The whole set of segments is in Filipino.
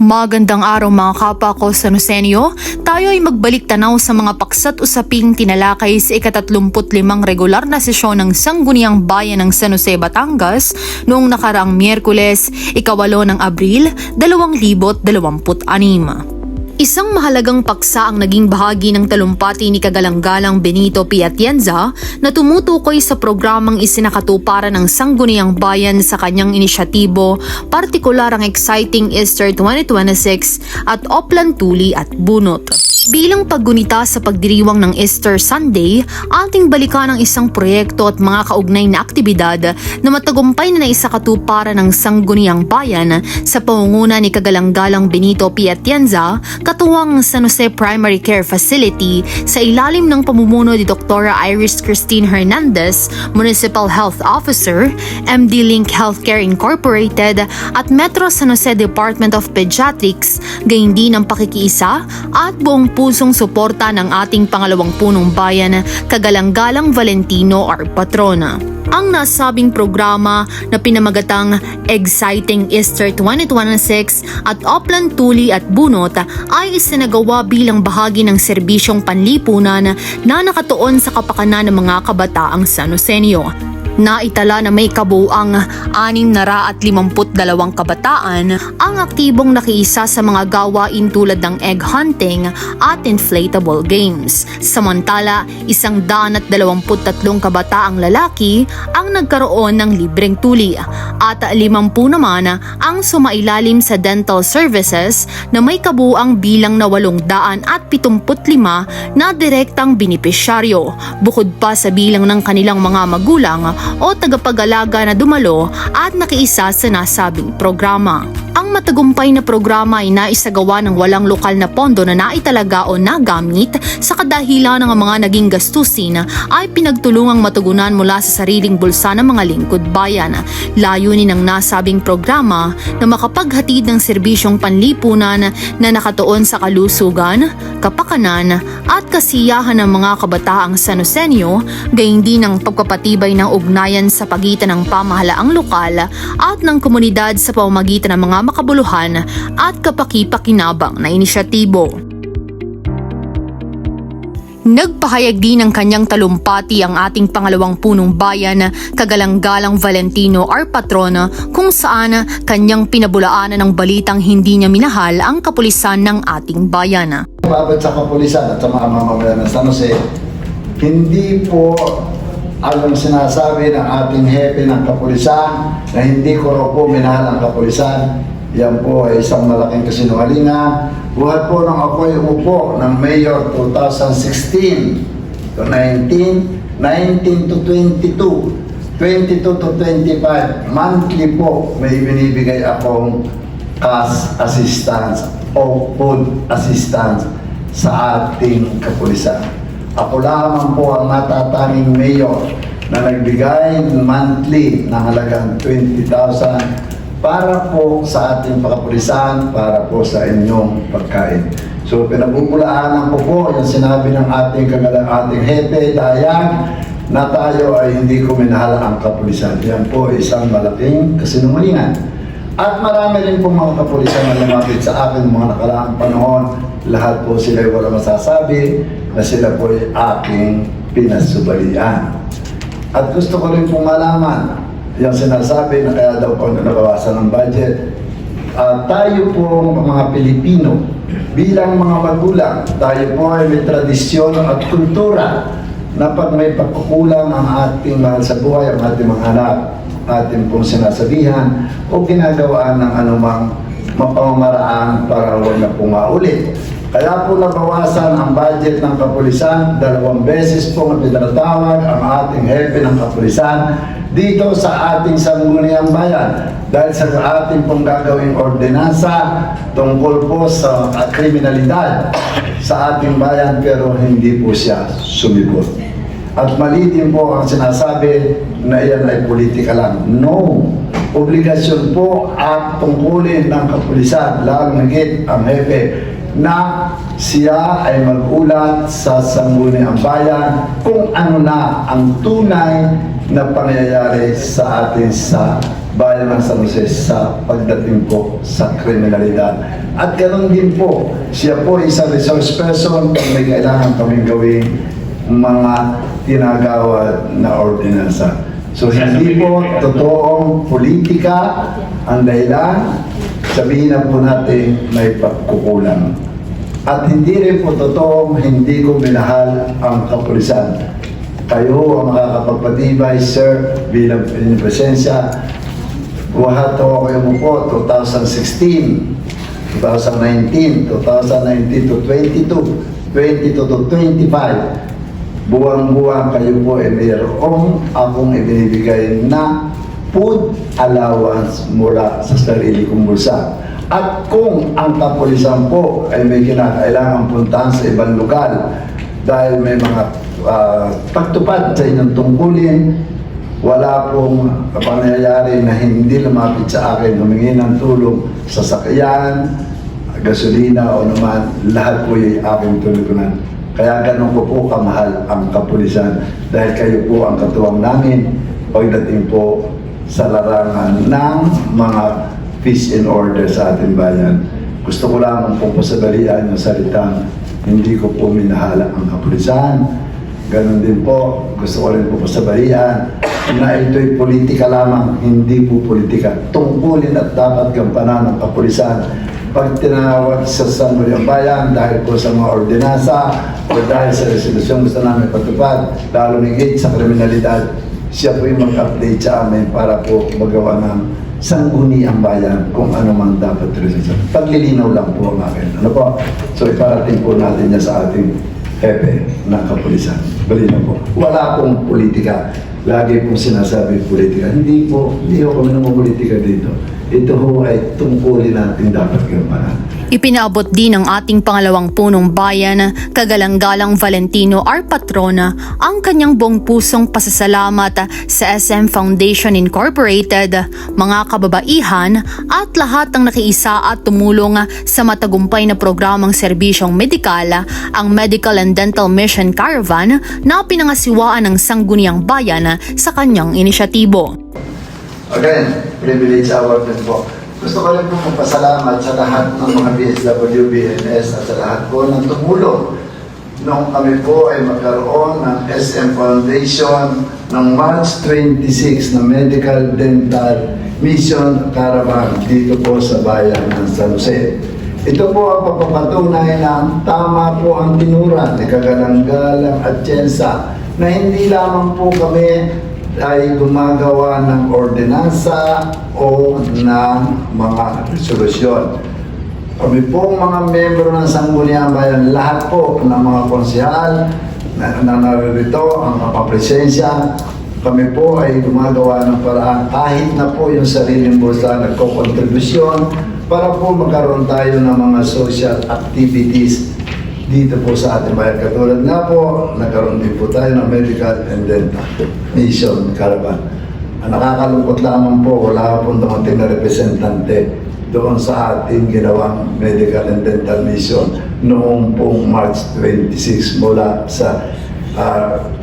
Magandang araw mga kapwa ko sa Nosenyo. Tayo ay magbalik tanaw sa mga paksa't usaping tinalakay sa ika-35 regular na sesyon ng Sangguniang Bayan ng San Jose, Batangas noong nakaraang Miyerkules, ika-8 ng Abril, 2026. Isang mahalagang paksa ang naging bahagi ng talumpati ni Kagalang-galang Benito P. Atienza na tumutukoy sa programang isinakatuparan ng Sangguniang Bayan sa kanyang inisyatibo, partikular ang Exciting Easter 2026 at Oplan Tuli at Bunot. Bilang paggunita sa pagdiriwang ng Easter Sunday, ating balikan ang isang proyekto at mga kaugnay na aktibidad na matagumpay na naisakatuparan ng Sangguniang Bayan sa pangunguna ni Kagalang-galang Benito P. Atienza, katuwang San Jose Primary Care Facility sa ilalim ng pamumuno ni Dr. Iris Christine Hernandez, Municipal Health Officer, MD Link Healthcare Incorporated at Metro San Jose Department of Pediatrics, gayon din ang pakikiisa at buong pusong suporta ng ating pangalawang punong bayan, Kagalang-galang Valentino or Patrona. Ang nasabing programa na pinamagatang Exciting Easter 2026 at Oplan Tuli at Bunot ay isinagawa bilang bahagi ng serbisyong panlipunan na nakatuon sa kapakanan ng mga kabataang San Joseño. Naitala na may kabuuang 652 kabataan ang aktibong nakiisa sa mga gawain tulad ng egg hunting at inflatable games. Samantala, 123 kabataang lalaki ang nagkaroon ng libreng tuli at 50 naman ang sumailalim sa dental services na may kabuuang bilang na 875 na direktang benepisyaryo, bukod pa sa bilang ng kanilang mga magulang o tagapag-alaga na dumalo at nakiisa sa nasabing programa. Ang matagumpay na programa ay naisagawa ng walang lokal na pondo na naitalaga o nagamit sa kadahilan ng mga naging gastusin ay pinagtulungang matugunan mula sa sariling bulsa ng mga lingkod bayan. Layunin ng nasabing programa na makapaghatid ng serbisyong panlipunan na nakatuon sa kalusugan, kapakanan at kasiyahan ng mga kabataang San Joseño, gayon din ang pagpapatibay ng ugnayan sa pagitan ng pamahalaang lokal at ng komunidad sa pamamagitan ng mga makabuluhan at kapaki-pakinabang na inisyatibo. Nagpahayag din ng kanyang talumpati ang ating pangalawang punong bayan, Kagalang-galang Valentino or Patrona, kung saan kanyang pinabulaanan ng balitang hindi niya minahal ang kapulisan ng ating bayan. Babad sa kapulisan at sa mga mamamayan ng San Jose, hindi po ang sinasabi ng ating hepe ng kapulisan na hindi ko raw po minahal ang kapulisan. Yan po ay isang malaking kasinungalingan. Buhat po nang ako'y umupo ng Mayor 2016 to 19, 19 to 22, 22 to 25, monthly po may binibigay akong cash assistance o food assistance sa ating kapulisan. Ako lamang po ang natatanging mayor na nagbigay monthly ng halagang 20,000 para po sa ating pakapulisan, para po sa inyong pagkain. So pinabubulaanan ko po yung sinabi ng ating hepe, Dayang, na tayo ay hindi ko minahal ang kapulisan. Yan po isang malaking kasinungalingan. At marami rin po mga kapulisan na lumapit sa akin mga nakaraang panahon. Lahat po sila ay wala masasabi na sila po ay aking pinasubalian. At gusto ko rin pong malaman yung sinasabi na kaya daw po nabawasan ng budget. Tayo po mga Pilipino, bilang mga magulang, tayo po ay may tradisyon at kultura na pag may pagkukulang ang ating mahal sa buhay, ang ating mga anak, ating pong sinasabihan o ginagawaan ng anumang mapamamaraan para huwag na pumaulit. Kaya po nabawasan ang budget ng kapulisan, 2 beses po na pinatawag ang ating hepe ng kapulisan dito sa ating Sangguniang Bayan dahil sa ating pong gagawing ordinansa tungkol po sa kriminalidad sa ating bayan, pero hindi po siya sumigot. At mali din po ang sinasabi na iyan ay politika lang. No! Obligasyon po at tungkulin ng kapulisan, lalong higit ang hepe, na siya ay mag-ulat sa Sangguniang Bayan kung ano na ang tunay na pangyayari sa atin sa bayan ng San Jose sa pagdating po sa kriminalidad. At ganoon din po, siya po isang resource person kung may kailangan kaming gawing mga tinagawad na ordinansa. So hindi po totoong politika ang dahilan, sabihin na po natin may pagkukulang. At hindi rin po totoong hindi ko minahal ang kapulisan. Kayo ang makakapagpatibay, sir, bilang inyong presensya. Buhat ako kayo mo po, 2016, 2019, 2019 to 22, 22 to 25. Buwang-buwang kayo po ay mayroong akong ibinibigay na food allowance mula sa sarili kong bulsa. At kung ang kapulisan po ay may kinakailangan puntahan sa ibang lugar dahil may mga pagtupad sa inyong tungkulin, wala pong pangyayari na hindi lumapit sa akin humingi ng tulong sa sakyan, gasolina o naman, lahat po yung aking tulugunan. Kaya ganun ko po kamahal ang kapulisan dahil kayo po ang katuwang namin pagdating po sa larangan ng mga peace and order sa ating bayan. Gusto ko lamang pong pasadalian yung salitang hindi ko po minahala ang kapulisan. Ganon din po, gusto ko rin po pasabalian na ito'y politika lamang, hindi po politika. Tungkulin at dapat gampanan ng kapulisan pag tinawag sa Sangguniang Bayan dahil po sa mga ordinansa o dahil sa resolusyon gusto namin patupad, lalo higit sa kriminalidad, siya po yung mag-update sa amin para po magawa ng Sangguniang Bayan kung ano man dapat resolusyon. Paglilinaw lang po ang akin. Ano po? So iparating po natin niya sa ating hepe ng kapulisan. Bali na po. Wala pong politika. Lagi pong sinasabi politika. Hindi po kami politika dito. Ito ho ay tungkulin natin dapat gampanan. Ipinaabot din ng ating pangalawang punong bayan, Kagalang-galang Valentino R. Patrona, ang kanyang buong pusong pasasalamat sa SM Foundation Incorporated, mga kababaihan at lahat ng nakiisa at tumulong sa matagumpay na programang serbisyong medikal, ang Medical and Dental Mission Caravan na pinangasiwaan ng Sangguniang Bayan sa kanyang inisyatibo. Again, privilege award din po. Gusto ko rin po magpasalamat sa lahat ng mga BSW, BNS at sa lahat po ng tumulong nung kami po ay magkaroon ng SM Foundation ng March 26 na Medical Dental Mission Caravan dito po sa bayan ng San Jose. Ito po ang pagpapatunay na tama po ang tinura ni Kagalang-galang at Tiensa na hindi lamang po kami ay gumagawa ng ordinansa o ng mga resolusyon. Kami pong mga membro ng Sangguniang Bayan, lahat po ng mga konsehal na narito, ang kapapresensya, kami po ay gumagawa ng paraan kahit na po yung sariling bulsa nagkokontribusyon para po magkaroon tayo ng mga social activities dito po sa ating bayan. Katulad nga po, nagkaroon din po tayo ng Medical and Dental Mission Caravan. Ang nakakalungkot lamang po, wala pong dumating na representante doon sa ating ginawang Medical and Dental Mission noong pong March 26 mula sa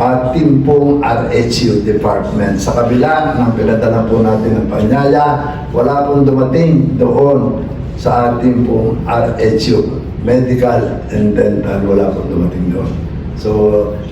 ating pong RHU Department. Sa kabila ng pinadala po natin ng panyaya, wala pong dumating doon sa ating pong RHU Medical and Dental, wala pong dumating doon. So,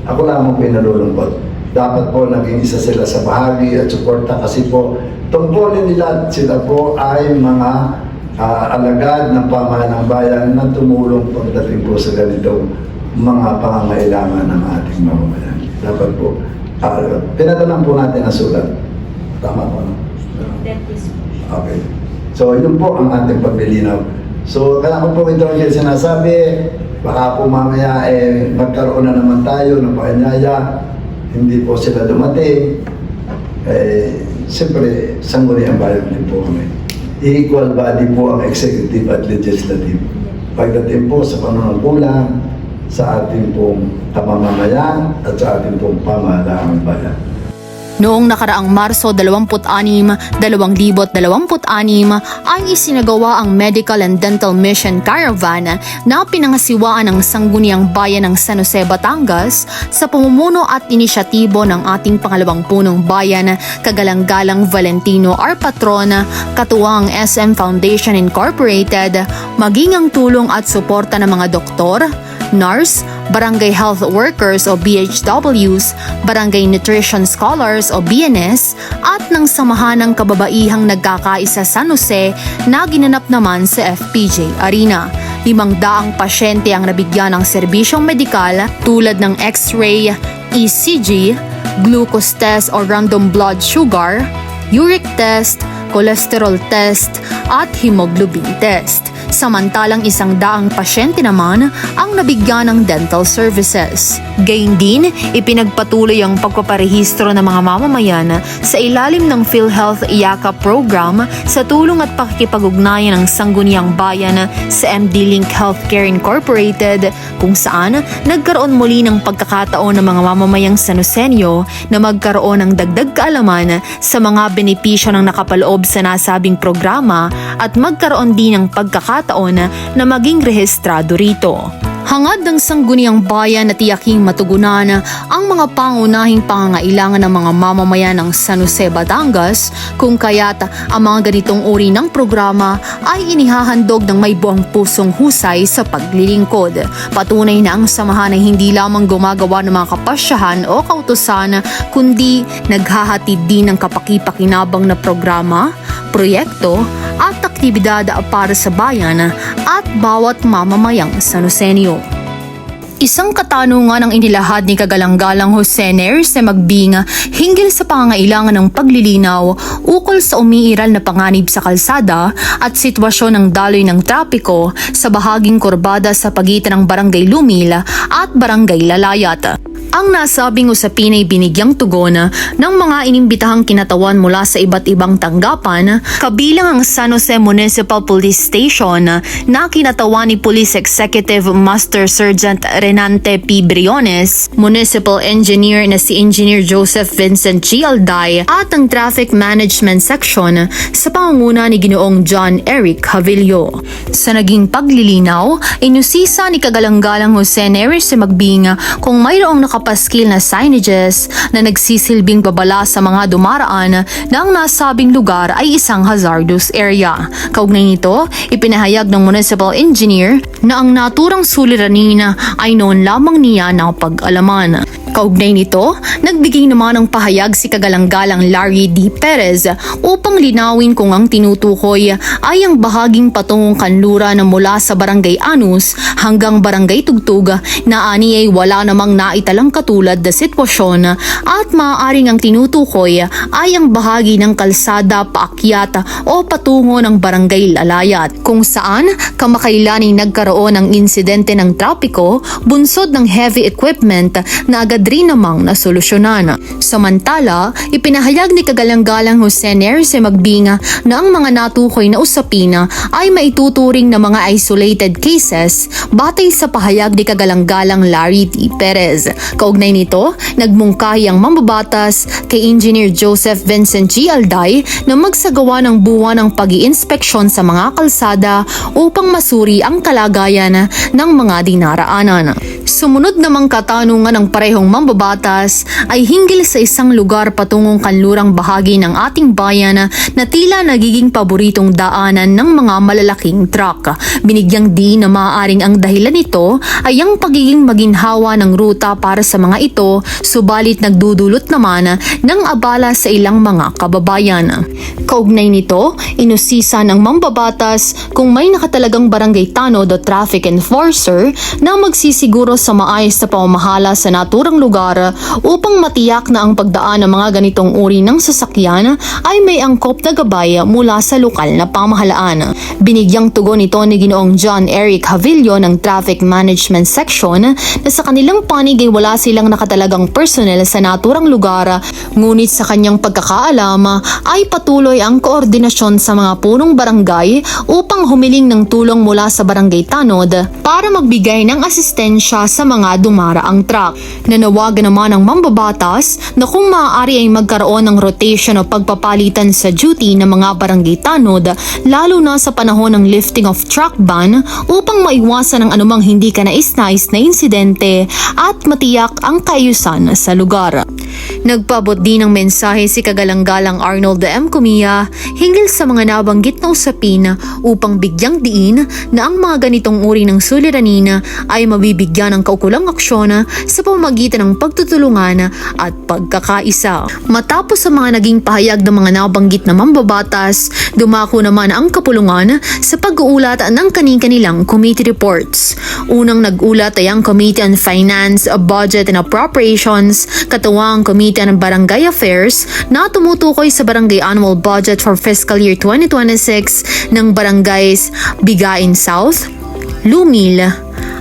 ako lamang po yung nalulungkot. Dapat po naging isa sila sa bahagi at suporta kasi po tungkulin nila sila po ay mga alagad ng pamahalang bayan na tumulong pagdating po sa ganitong mga pangangailangan ng ating mamamayan. Dapat po, pinadalan po natin ang sulat. Tama po, no? Okay. So, yun po ang ating paglilinaw. So, kaya ko po ito yung sinasabi, baka po mamaya magkaroon na naman tayo ng paanyaya, hindi po sila dumating. Siyempre, Sangguniang Bayan din po kami. Equal body po ang executive at legislative. Pagdating po sa panunungkulan, sa ating pong kamamamayan at sa ating pong pamahalaan bayan. Noong nakaraang Marso 26, 2026 ay isinagawa ang Medical and Dental Mission Caravan na pinangasiwaan ng Sangguniang Bayan ng San Jose, Batangas sa pamumuno at inisyatibo ng ating pangalawang punong bayan, Kagalang-galang Valentino R. Patron, katuwang SM Foundation Incorporated, maging ang tulong at suporta ng mga doktor, nurse, barangay health workers o BHWs, barangay nutrition scholars o BNS, at ng samahan ng kababaihang nagkakaisa San Jose na ginanap naman sa FPJ Arena. 500 pasyente ang nabigyan ng serbisyong medikal tulad ng X-ray, ECG, glucose test o random blood sugar, uric test, cholesterol test, at hemoglobin test. Samantalang 100 pasyente naman ang nabigyan ng dental services. Gayun din, ipinagpatuloy ang pagpaparehistro ng mga mamamayan sa ilalim ng PhilHealth IACA program sa tulong at pakikipag-ugnayan ng Sangguniang Bayan sa MD-Link Healthcare Incorporated, kung saan nagkaroon muli ng pagkakataon ng mga mamamayang Sanosenyo na magkaroon ng dagdag kaalaman sa mga benepisyo ng nakapaloob sa nasabing programa at magkaroon din ng pagkakataon na maging rehistrado rito. Hangad ng Sangguniang Bayan na tiyaking matugunan ang mga pangunahing pangangailangan ng mga mamamayan ng San Jose, Batangas, kung kaya't ang mga ganitong uri ng programa ay inihahandog ng may buong pusong husay sa paglilingkod. Patunay na ang samahan ay hindi lamang gumagawa ng mga kapasyahan o kautusan, kundi naghahatid din ng kapaki-pakinabang na programa, proyekto at aktibidad para sa bayan at bawat mamamayang Sanosenyo. Isang katanungan ang inilahad ni Kagalang-galang Jose Neris Magbing hinggil sa pangangailangan ng paglilinaw ukol sa umiiral na panganib sa kalsada at sitwasyon ng daloy ng trapiko sa bahaging kurbada sa pagitan ng Barangay Lumil at Barangay Lalayat. Ang nasabing usapin ay binigyang tugon ng mga inimbitahang kinatawan mula sa iba't ibang tanggapan, kabilang ang San Jose Municipal Police Station na kinatawan ni Police Executive Master Sergeant Renante P. Briones, Municipal Engineer na si Engineer Joseph Vincent G. Alday at ang Traffic Management Section sa pangunguna ni Ginoong John Eric Javillo. Sa naging paglilinaw, inusisa ni Kagalang-galang Jose Neris Magbing kung mayroong paskil na signages na nagsisilbing babala sa mga dumaraan na ang nasabing lugar ay isang hazardous area. Kaugnay nito, ipinahayag ng municipal engineer na ang naturang suliranin ay noon lamang niya napag-alaman. Kaugnay nito, nagbigay naman ng pahayag si Kagalang-galang Larry D. Perez upang linawin kung ang tinutukoy ay ang bahaging patungong kanlura na mula sa Barangay Anus hanggang Barangay Tugtug na ani ay wala namang naitalang katulad na sitwasyon at maaaring ang tinutukoy ay ang bahagi ng kalsada paakyat o patungo ng Barangay Lalayat kung saan kamakailan ay nagkaroon ng insidente ng trapiko bunsod ng heavy equipment na agad rin namang nasolusyonan. Samantala, ipinahayag ni Kagalang-galang Jose Neris Magbing na ang mga natukoy na usapin ay maituturing na mga isolated cases batay sa pahayag ni Kagalang-galang Larry D. Perez. Kaugnay nito, nagmungkahi ang mambabatas kay Engineer Joseph Vincent G. Alday na magsagawa ng buwan ng pag-iinspeksyon sa mga kalsada upang masuri ang kalagayan ng mga dinaraanan. Sumunod namang katanungan ng parehong mambabatas ay hinggil sa isang lugar patungong kanlurang bahagi ng ating bayan na tila nagiging paboritong daanan ng mga malalaking truck. Binigyang din na maaaring ang dahilan nito ay ang pagiging maginhawa ng ruta para sa mga ito, subalit nagdudulot naman ng abala sa ilang mga kababayan. Kaugnay nito, inusisa ng mambabatas kung may nakatalagang barangay tanod o traffic enforcer na magsisiguro sa maayos na pamamahala sa naturang lugar upang matiyak na ang pagdaan ng mga ganitong uri ng sasakyan ay may angkop na gabay mula sa lokal na pamahalaan. Binigyang tugon ito ni Ginoong John Eric Javillo ng Traffic Management Section na sa kanilang panig ay wala silang nakatalagang personnel sa naturang lugar, ngunit sa kanyang pagkakaalam ay patuloy ang koordinasyon sa mga punong barangay upang humiling ng tulong mula sa barangay tanod para magbigay ng asistensya para sa mga dumaraang truck. Nanawagan naman ang mambabatas na kung maaari ay magkaroon ng rotation o pagpapalitan sa duty ng mga barangay tanod, lalo na sa panahon ng lifting of truck ban upang maiwasan ang anumang hindi kanais-nais na insidente at matiyak ang kaayusan sa lugar. Nagpaabot din ng mensahe si Kagalang-galang Arnold M. Cumia hinggil sa mga nabanggit na usapin upang bigyang diin na ang mga ganitong uri ng suliranin ay mabibigyan ng kaukulang aksyon sa pamamagitan ng pagtutulungan at pagkakaisa. Matapos sa mga naging pahayag ng mga nabanggit na mambabatas, dumako naman ang kapulungan sa pag-uulat ng kani-kanilang committee reports. Unang nag-ulat ay ang Committee on Finance, Budget and Appropriations, katuwang Committee on Barangay Affairs na tumutukoy sa Barangay Annual Budget for Fiscal Year 2026 ng Barangays Bigain South, Lumil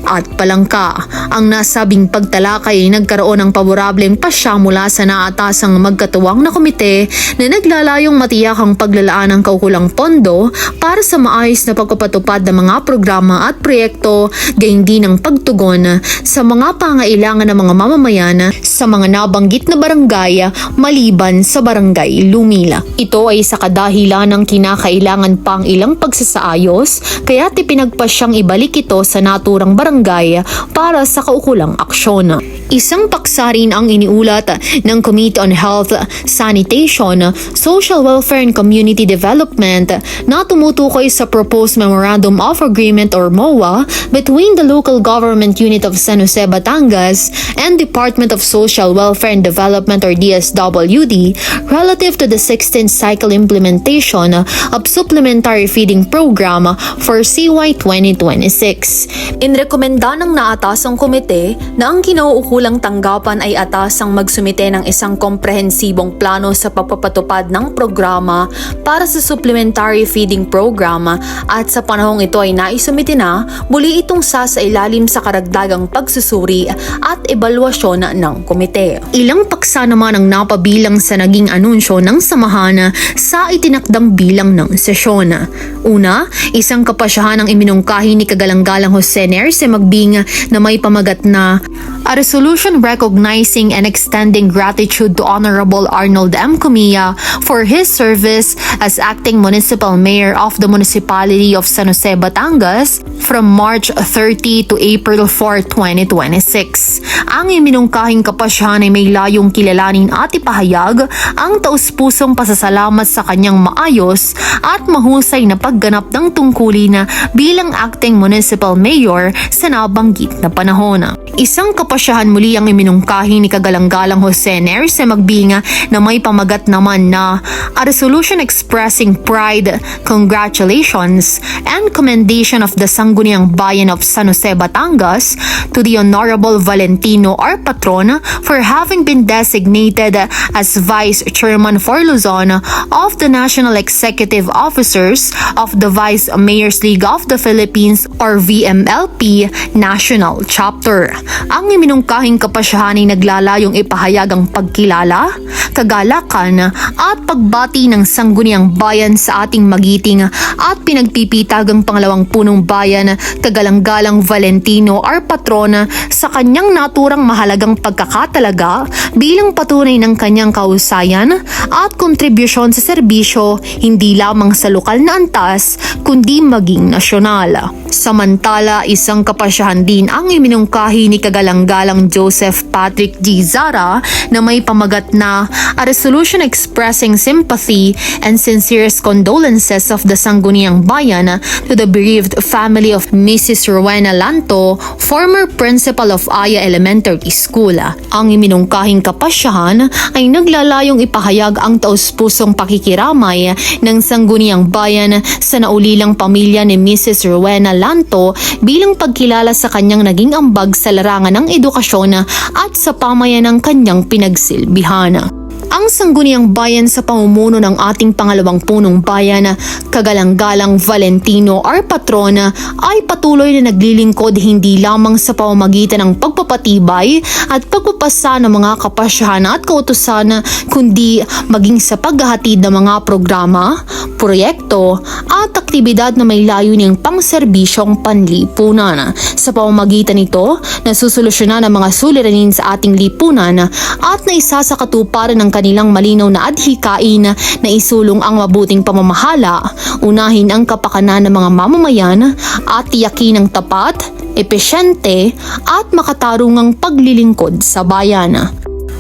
at Palangka. Ang nasabing pagtalakay ay nagkaroon ng paborableng pasya mula sa naatasang magkatuwang na komite na naglalayong matiyak ang paglalaan ng kaukulang pondo para sa maayos na pagpapatupad ng mga programa at proyekto, gayon din ang pagtugon sa mga pangailangan ng mga mamamayan sa mga nabanggit na barangay maliban sa Barangay Lumila. Ito ay sa kadahilan ng kinakailangan pang ilang pagsasaayos, kaya ipinagpasyang ibalik ito sa naturang barangay para sa kaukulang aksyon. Isang paksa rin ang iniulat ng Committee on Health, Sanitation, Social Welfare and Community Development na tumutukoy sa Proposed Memorandum of Agreement or MOA between the Local Government Unit of San Jose, Batangas and Department of Social Welfare and Development or DSWD relative to the 16th cycle implementation of Supplementary Feeding Program for CY 2026. Inrekomenda ng naatasang komite na ang kinauukulang tanggapan ay atasang magsumite ng isang komprehensibong plano sa pagpapatupad ng programa para sa Supplementary Feeding Program at sa panahong ito ay naisumite na, muli itong sasailalim sa karagdagang pagsusuri at ebalwasyon ng komite. Ilang paksa naman ang napabilang sa naging anunsyo ng samahan sa itinakdang bilang ng sesyon. Una, isang kapasyahan ang iminungkahi ni Kagalang-galang Jose Nerce Magbing na may pamagat na a resolution recognizing and extending gratitude to Honorable Arnold M. Cumia for his service as acting municipal mayor of the municipality of San Jose, Batangas from March 30 to April 4, 2026. Ang iminungkahing kapasyahan ay may layong kilalanin at ipahayag ang taus-pusong pasasalamat sa kanyang maayos at mahusay na pagganap ng tungkulin bilang acting municipal mayor sa nabanggit na panahon. Isang kapasyahan muli ang iminungkahi ni Kagalang-galang Jose Nerce Magbing na may pamagat naman na a resolution expressing pride, congratulations, and commendation of the Sangguniang Bayan of San Jose, Batangas to the Honorable Valentino R. Patron for having been designated as Vice Chairman for Luzon of the National Executive Officers of the Vice Mayors League of the Philippines or VMLP National Chapter. Ang iminungkahing kapasyahan ay naglalayong ipahayag ang pagkilala, kagalakan at pagbati ng Sangguniang Bayan sa ating magiting at pinagpipitagang pangalawang punong bayan Kagalang-galang Valentino R. Patron sa kanyang naturang mahalagang pagkakatalaga bilang patunay ng kanyang kahusayan at kontribusyon sa serbisyo hindi lamang sa lokal na antas kundi maging nasyonal. Samantala, isang kapasyahan din ang iminungkahi ni Kagalang-galang Joseph Patrick G. Zara na may pamagat na a resolution expressing sympathy and sincerest condolences of the Sangguniang Bayan to the bereaved family of Mrs. Rowena Lanto, former principal of Aya Elementary School. Ang iminungkahing kapasyahan ay naglalayong ipahayag ang taus-pusong pakikiramay ng Sangguniang Bayan sa naulilang pamilya ni Mrs. Rowena Lanto bilang pagkilala sa kanyang naging ambag sa larangan ng edukasyon at sa pamayan ng kanyang pinagsilbihan. Ang sangguniang bayan sa pamumuno ng ating pangalawang punong bayan, Kagalang-galang Valentino R. Patrona, ay patuloy na naglilingkod hindi lamang sa pamamagitan ng pagpapatibay at pagpapasa ng mga kapasyahan at kautusan, kundi maging sa paghahatid ng mga programa, proyekto at aktibidad na may layuning pangserbisyong panlipunan. Sa pamamagitan nito, nasusolusyonan ang mga suliranin sa ating lipunan at naisa sa katuparan ng kanilang malinaw na adhikain na isulong ang mabuting pamamahala, unahin ang kapakanan ng mga mamamayan at tiyakin ang tapat, epesyente at makatarungang paglilingkod sa bayan.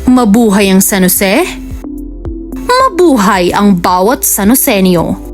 Mabuhay ang San Jose! Mabuhay ang bawat San Joseño!